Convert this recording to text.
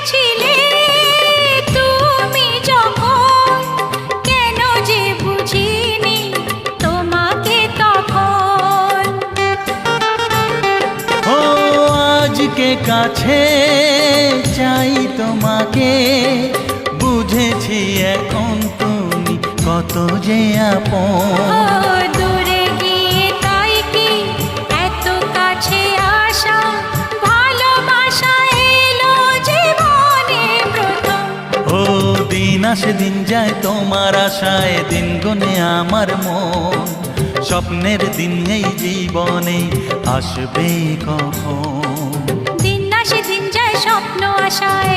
ছিলে তুমি যখন, কেন যে বুঝিনি তোমাকে তখন। ও আজকে কাছে চাই তোমাকে, বুঝেছি এখন তুমি কত যে আপন। ও দূরে গিয়ে তাই কি এত কাছে আসা, ভালোবাসা এলো জীবনে প্রথম। ও দিন আসে দিন যায় তোমার আশায়, দিন গুনে আমার মন। স্বপ্নের দিন এই জীবনে আসবে কখন? দিন আসে দিন যায় স্বপ্ন আশায়,